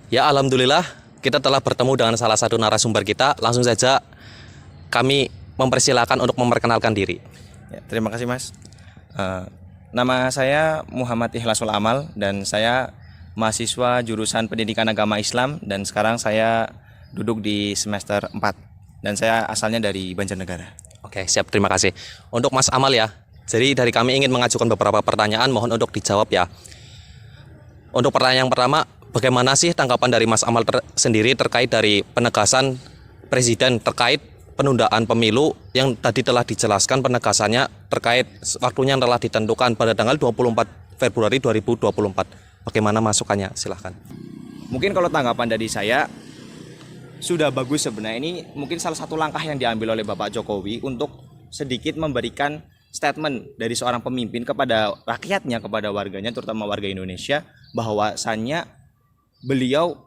Ya, alhamdulillah kita telah bertemu dengan salah satu narasumber kita. Langsung saja kami mempersilahkan untuk memperkenalkan diri. Ya, terima kasih Mas. Eh, Nama saya Muhammad Ikhlasul Amal dan saya mahasiswa jurusan Pendidikan Agama Islam dan sekarang saya duduk di semester 4 dan saya asalnya dari Banjarnegara. Oke, siap, terima kasih. Untuk Mas Amal ya. Jadi dari kami ingin mengajukan beberapa pertanyaan, mohon untuk dijawab ya. Untuk pertanyaan yang pertama, bagaimana sih tanggapan dari Mas Amal sendiri terkait dari penegasan Presiden terkait penundaan pemilu yang tadi telah dijelaskan penegasannya terkait waktunya yang telah ditentukan pada tanggal 24 Februari 2024. Bagaimana masukannya? Silahkan. Mungkin kalau tanggapan dari saya sudah bagus sebenarnya, ini mungkin salah satu langkah yang diambil oleh Bapak Jokowi untuk sedikit memberikan statement dari seorang pemimpin kepada rakyatnya, kepada warganya, terutama warga Indonesia, bahwasannya beliau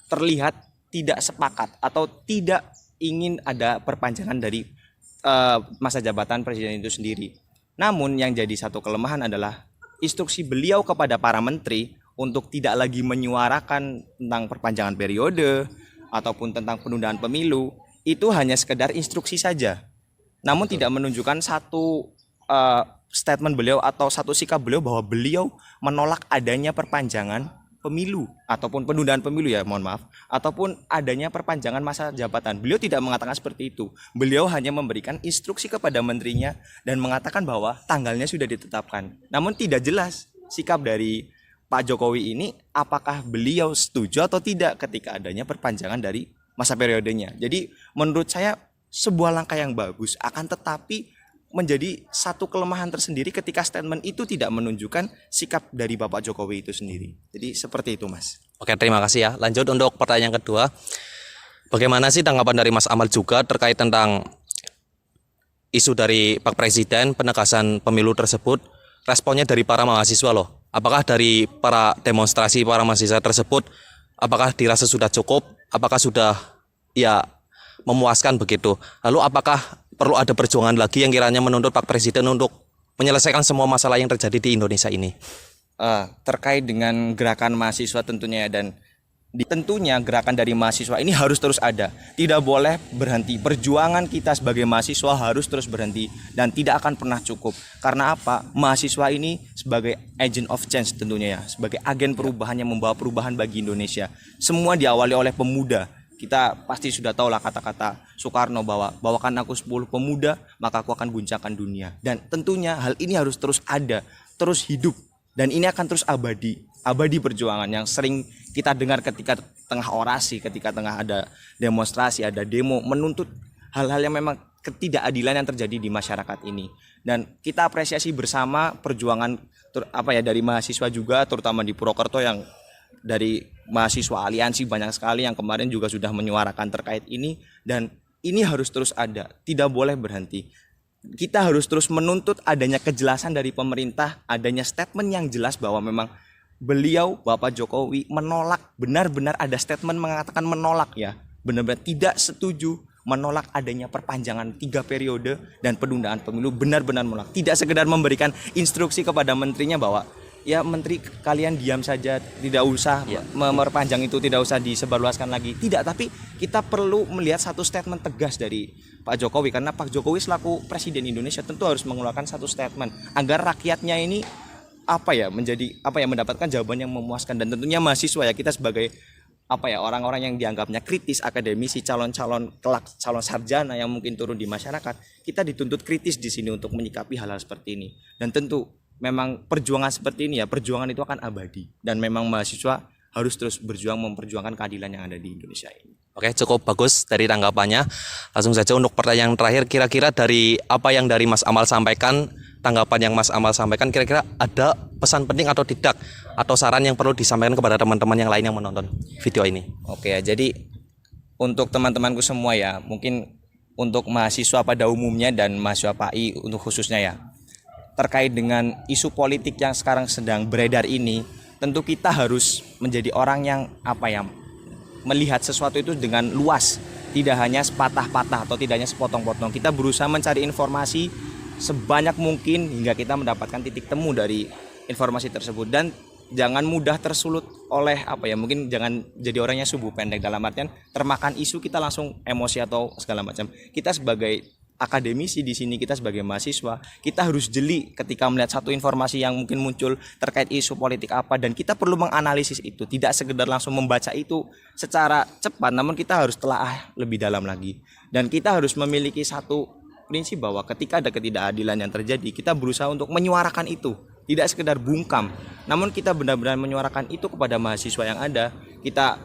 terlihat tidak sepakat atau tidak ingin ada perpanjangan dari masa jabatan presiden itu sendiri. Namun yang jadi satu kelemahan adalah instruksi beliau kepada para menteri untuk tidak lagi menyuarakan tentang perpanjangan periode ataupun tentang penundaan pemilu, itu hanya sekedar instruksi saja. Namun tidak menunjukkan satu statement beliau atau satu sikap beliau bahwa beliau menolak adanya perpanjangan pemilu ataupun penundaan pemilu, ya mohon maaf, ataupun adanya perpanjangan masa jabatan. Beliau tidak mengatakan seperti itu. Beliau hanya memberikan instruksi kepada menterinya dan mengatakan bahwa tanggalnya sudah ditetapkan. Namun tidak jelas sikap dari Pak Jokowi ini apakah beliau setuju atau tidak ketika adanya perpanjangan dari masa periodenya. Jadi menurut saya sebuah langkah yang bagus, akan tetapi menjadi satu kelemahan tersendiri ketika statement itu tidak menunjukkan sikap dari Bapak Jokowi itu sendiri. Jadi seperti itu, Mas. Oke, terima kasih ya. Lanjut untuk pertanyaan kedua. Bagaimana sih tanggapan dari Mas Amal juga terkait tentang isu dari Pak Presiden penegasan pemilu tersebut? Responnya dari para mahasiswa loh. Apakah dari para demonstrasi para mahasiswa tersebut, apakah dirasa sudah cukup? Apakah sudah ya memuaskan begitu? Lalu apakah perlu ada perjuangan lagi yang kiranya menuntut Pak Presiden untuk menyelesaikan semua masalah yang terjadi di Indonesia ini? Terkait dengan gerakan mahasiswa tentunya, dan tentunya gerakan dari mahasiswa ini harus terus ada, tidak boleh berhenti. Perjuangan kita sebagai mahasiswa harus terus berhenti dan tidak akan pernah cukup. Karena apa? Mahasiswa ini sebagai agent of change tentunya ya, sebagai agen perubahan yang membawa perubahan bagi Indonesia. Semua diawali oleh pemuda. Kita pasti sudah tahu lah kata-kata Soekarno bahwa bawakan aku 10 pemuda maka aku akan guncangkan dunia. Dan tentunya hal ini harus terus ada, terus hidup, dan ini akan terus abadi perjuangan yang sering kita dengar ketika tengah orasi, ketika tengah ada demonstrasi, ada demo, menuntut hal-hal yang memang ketidakadilan yang terjadi di masyarakat ini. Dan kita apresiasi bersama perjuangan dari mahasiswa juga, terutama di Purwokerto yang dari mahasiswa aliansi banyak sekali yang kemarin juga sudah menyuarakan terkait ini, dan ini harus terus ada, tidak boleh berhenti. Kita harus terus menuntut adanya kejelasan dari pemerintah, adanya statement yang jelas bahwa memang beliau Bapak Jokowi menolak, benar-benar ada statement mengatakan menolak ya, benar-benar tidak setuju, menolak adanya perpanjangan 3 periode dan penundaan pemilu, benar-benar menolak. Tidak sekedar memberikan instruksi kepada menterinya bahwa ya menteri kalian diam saja, tidak usah memperpanjang itu, tidak usah disebarluaskan lagi. Tidak, tapi kita perlu melihat satu statement tegas dari Pak Jokowi, karena Pak Jokowi selaku Presiden Indonesia tentu harus mengeluarkan satu statement agar rakyatnya ini mendapatkan jawaban yang memuaskan. Dan tentunya mahasiswa ya, kita sebagai orang-orang yang dianggapnya kritis, akademisi, calon-calon kelak calon sarjana yang mungkin turun di masyarakat, kita dituntut kritis di sini untuk menyikapi hal-hal seperti ini. Dan tentu memang perjuangan seperti ini ya, perjuangan itu akan abadi, dan memang mahasiswa harus terus berjuang memperjuangkan keadilan yang ada di Indonesia ini. Oke, cukup bagus dari tanggapannya. Langsung saja untuk pertanyaan terakhir, kira-kira dari apa yang dari Mas Amal sampaikan, tanggapan yang Mas Amal sampaikan, kira-kira ada pesan penting atau tidak, atau saran yang perlu disampaikan kepada teman-teman yang lain yang menonton video ini? Oke ya, jadi untuk teman-temanku semua ya, mungkin untuk mahasiswa pada umumnya dan mahasiswa PAI untuk khususnya ya, terkait dengan isu politik yang sekarang sedang beredar ini, tentu kita harus menjadi orang yang melihat sesuatu itu dengan luas, tidak hanya sepatah-patah atau tidak hanya sepotong-potong. Kita berusaha mencari informasi sebanyak mungkin hingga kita mendapatkan titik temu dari informasi tersebut, dan jangan mudah tersulut oleh apa ya, mungkin jangan jadi orangnya subuh pendek, dalam artian termakan isu kita langsung emosi atau segala macam. Kita sebagai akademisi di sini, kita sebagai mahasiswa, kita harus jeli ketika melihat satu informasi yang mungkin muncul terkait isu politik apa, dan kita perlu menganalisis itu, tidak sekedar langsung membaca itu secara cepat, namun kita harus telaah lebih dalam lagi. Dan kita harus memiliki satu prinsip bahwa ketika ada ketidakadilan yang terjadi, kita berusaha untuk menyuarakan itu, tidak sekedar bungkam, namun kita benar-benar menyuarakan itu kepada mahasiswa yang ada. Kita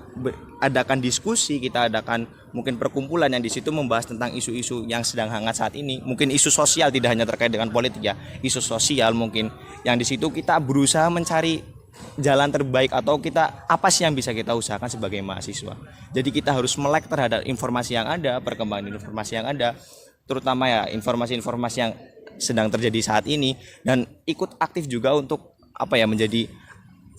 adakan diskusi, kita adakan mungkin perkumpulan yang di situ membahas tentang isu-isu yang sedang hangat saat ini, mungkin isu sosial, tidak hanya terkait dengan politik ya, isu sosial mungkin, yang di situ kita berusaha mencari jalan terbaik atau kita apa sih yang bisa kita usahakan sebagai mahasiswa. Jadi kita harus melek terhadap informasi yang ada, perkembangan informasi yang ada, terutama ya informasi-informasi yang sedang terjadi saat ini, dan ikut aktif juga untuk apa ya, menjadi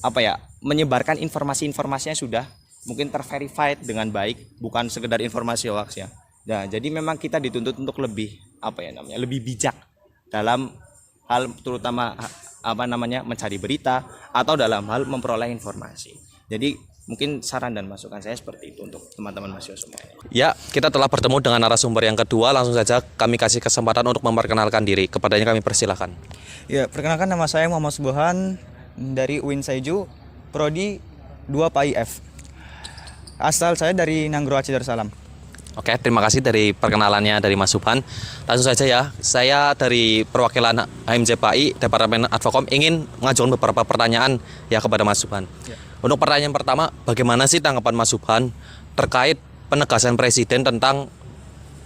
apa ya, menyebarkan informasi-informasinya sudah mungkin terverified dengan baik, bukan sekedar informasi hoax ya. Nah, jadi memang kita dituntut untuk lebih apa ya namanya, lebih bijak dalam hal terutama apa namanya, mencari berita atau dalam hal memperoleh informasi. Jadi mungkin saran dan masukan saya seperti itu untuk teman-teman mahasiswa semuanya. Ya, kita telah bertemu dengan narasumber yang kedua. Langsung saja kami kasih kesempatan untuk memperkenalkan diri. Kepadanya kami persilahkan. Ya, perkenalkan, nama saya Muhammad Subuhan dari UIN Saiju, Prodi 2 PAIF. Asal saya dari Nanggro Aceh Darussalam. Oke, terima kasih dari perkenalannya dari Mas Subhan. Langsung saja ya, saya dari perwakilan HMJ PAI Departemen Advokom ingin mengajukan beberapa pertanyaan ya kepada Mas Subhan. Ya. Untuk pertanyaan pertama, bagaimana sih tanggapan Mas Subhan terkait penegasan Presiden tentang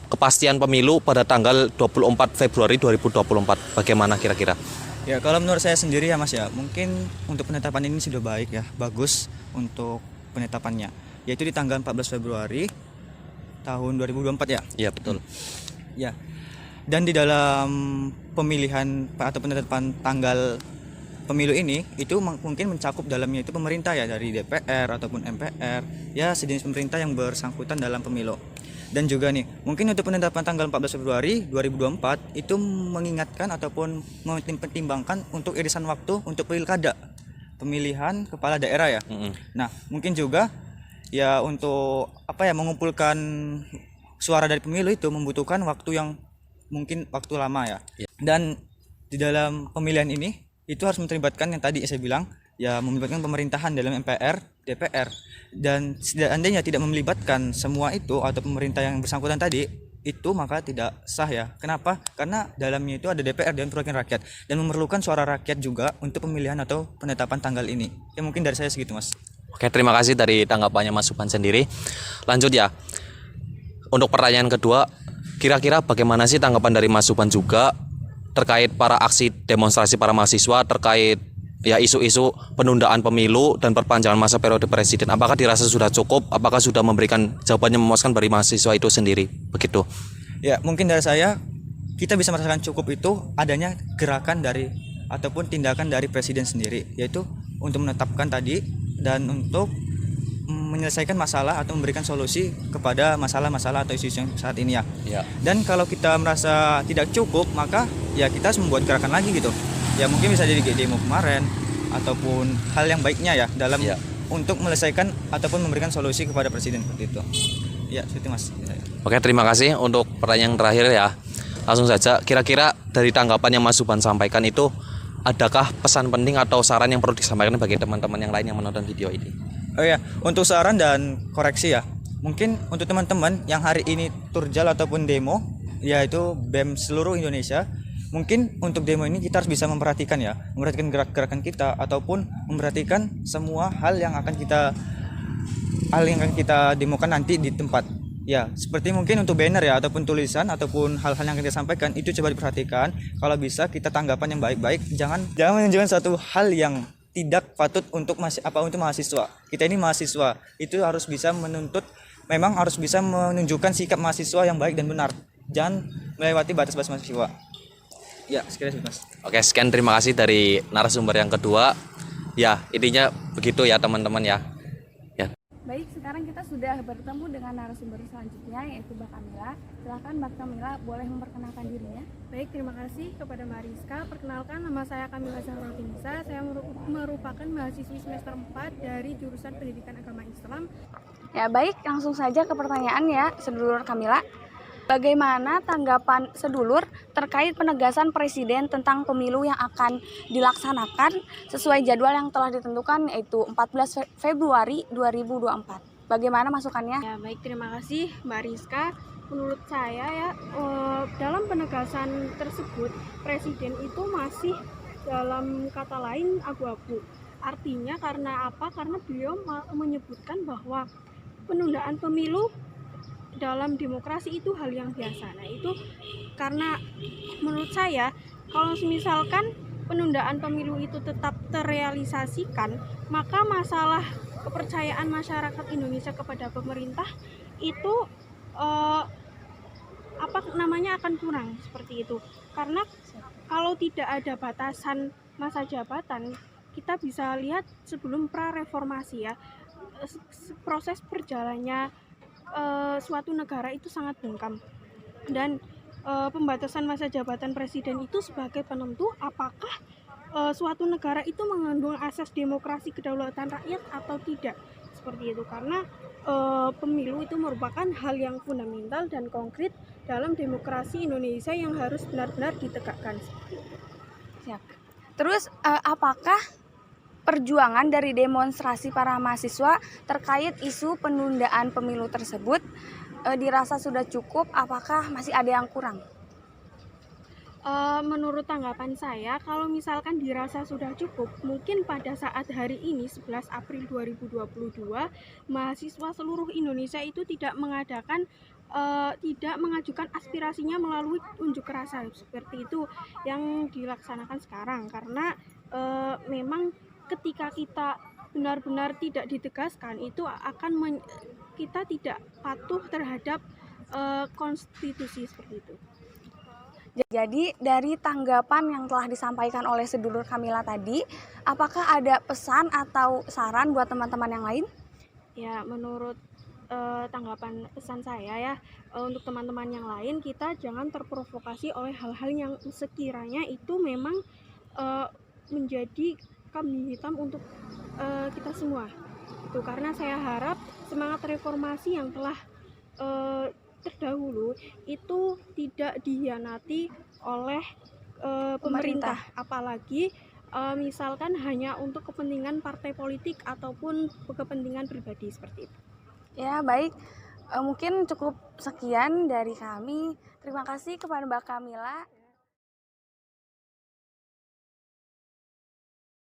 kepastian pemilu pada tanggal 24 Februari 2024? Bagaimana kira-kira? Ya, kalau menurut saya sendiri ya Mas ya, mungkin untuk penetapan ini sudah baik ya, bagus untuk penetapannya. Yaitu di tanggal 14 Februari tahun 2024 ya. Iya, betul. Ya. Dan di dalam pemilihan atau penetapan tanggal pemilu ini itu mungkin mencakup dalamnya itu pemerintah ya, dari DPR ataupun MPR, ya sejenis pemerintah yang bersangkutan dalam pemilu. Dan juga nih, mungkin untuk penetapan tanggal 14 Februari 2024 itu mengingatkan ataupun mempertimbangkan untuk irisan waktu untuk pilkada, pemilihan kepala daerah ya. Nah, mungkin juga ya untuk apa ya, mengumpulkan suara dari pemilu itu membutuhkan waktu yang mungkin waktu lama ya. Dan di dalam pemilihan ini itu harus melibatkan yang tadi saya bilang ya, melibatkan pemerintahan dalam MPR, DPR, dan seandainya tidak melibatkan semua itu atau pemerintah yang bersangkutan tadi itu, maka tidak sah ya. Kenapa? Karena dalamnya itu ada DPR dan perwakilan rakyat, dan memerlukan suara rakyat juga untuk pemilihan atau penetapan tanggal ini. Ya mungkin dari saya segitu Mas. Oke, terima kasih dari tanggapannya Mas Subhan sendiri. Lanjut ya. Untuk pertanyaan kedua, kira-kira bagaimana sih tanggapan dari Mas Subhan juga terkait para aksi demonstrasi para mahasiswa terkait ya isu-isu penundaan pemilu dan perpanjangan masa periode presiden? Apakah dirasa sudah cukup? Apakah sudah memberikan jawaban yang memuaskan bagi mahasiswa itu sendiri? Begitu. Ya, mungkin dari saya kita bisa merasakan cukup itu adanya gerakan dari ataupun tindakan dari presiden sendiri, yaitu untuk menetapkan tadi dan untuk menyelesaikan masalah atau memberikan solusi kepada masalah-masalah atau isu-isu yang saat ini ya. Dan kalau kita merasa tidak cukup, maka ya kita harus membuat gerakan lagi gitu. Ya mungkin bisa jadi demo kemarin ataupun hal yang baiknya ya dalam untuk menyelesaikan ataupun memberikan solusi kepada presiden seperti itu. Ya, seperti Mas. Oke, terima kasih untuk pertanyaan terakhir ya. Langsung saja, kira-kira dari tanggapan yang Mas Subhan sampaikan itu, adakah pesan penting atau saran yang perlu disampaikan bagi teman-teman yang lain yang menonton video ini? Oh ya, untuk saran dan koreksi ya, mungkin untuk teman-teman yang hari ini turjal ataupun demo, yaitu BEM seluruh Indonesia, mungkin untuk demo ini kita harus bisa memperhatikan ya, memperhatikan gerak-gerakan kita ataupun memperhatikan semua hal yang akan kita demokan nanti di tempat. Ya, seperti mungkin untuk banner ya ataupun tulisan ataupun hal-hal yang akan kita sampaikan itu coba diperhatikan. Kalau bisa kita tanggapan yang baik-baik, jangan menunjukkan satu hal yang tidak patut untuk untuk mahasiswa. Kita ini mahasiswa, itu harus bisa memang harus bisa menunjukkan sikap mahasiswa yang baik dan benar. Jangan melewati batas-batas mahasiswa. Ya, sekian Mas. Oke, sekian, terima kasih dari narasumber yang kedua. Ya, intinya begitu ya teman-teman ya. Ya. Baik, sekarang kita sudah bertemu dengan narasumber selanjutnya yaitu Mbak Kamila. Silakan Mbak Kamila boleh memperkenalkan dirinya. Baik, terima kasih kepada Mbak Rizka. Perkenalkan, nama saya Kamila Zahrotinisa. Saya merupakan mahasiswi semester 4 dari jurusan Pendidikan Agama Islam. Ya baik, langsung saja ke pertanyaan ya, sedulur Kamila. Bagaimana tanggapan sedulur terkait penegasan Presiden tentang pemilu yang akan dilaksanakan sesuai jadwal yang telah ditentukan yaitu 14 Februari 2024? Bagaimana masukannya? Ya, baik, terima kasih Mbak Rizka. Menurut saya ya, dalam penegasan tersebut Presiden itu masih dalam kata lain abu-abu. Artinya karena apa? Karena beliau menyebutkan bahwa penundaan pemilu dalam demokrasi itu hal yang biasa. Nah, itu karena menurut saya kalau misalkan penundaan pemilu itu tetap terrealisasikan, maka masalah kepercayaan masyarakat Indonesia kepada pemerintah itu akan kurang seperti itu. Karena kalau tidak ada batasan masa jabatan, kita bisa lihat sebelum pra-reformasi ya, proses perjalannya suatu negara itu sangat bungkam, dan pembatasan masa jabatan presiden itu sebagai penentu apakah suatu negara itu mengandung asas demokrasi kedaulatan rakyat atau tidak, seperti itu. Karena pemilu itu merupakan hal yang fundamental dan konkret dalam demokrasi Indonesia yang harus benar-benar ditegakkan, seperti itu. Siap. Terus apakah perjuangan dari demonstrasi para mahasiswa terkait isu penundaan pemilu tersebut dirasa sudah cukup? Apakah masih ada yang kurang? Menurut tanggapan saya, kalau misalkan dirasa sudah cukup, mungkin pada saat hari ini 11 April 2022 mahasiswa seluruh Indonesia itu tidak mengajukan aspirasinya melalui unjuk rasa seperti itu yang dilaksanakan sekarang. Karena memang ketika kita benar-benar tidak ditegaskan, itu akan kita tidak patuh terhadap konstitusi, seperti itu. Jadi dari tanggapan yang telah disampaikan oleh sedulur Kamila tadi, apakah ada pesan atau saran buat teman-teman yang lain? Ya, menurut tanggapan pesan saya ya, untuk teman-teman yang lain, kita jangan terprovokasi oleh hal-hal yang sekiranya itu memang menjadi kambing hitam untuk kita semua. Itu karena saya harap semangat reformasi yang telah terdahulu itu tidak dihianati oleh pemerintah, apalagi misalkan hanya untuk kepentingan partai politik ataupun kepentingan pribadi, seperti itu. Ya baik, mungkin cukup sekian dari kami. Terima kasih kepada Mbak Kamila.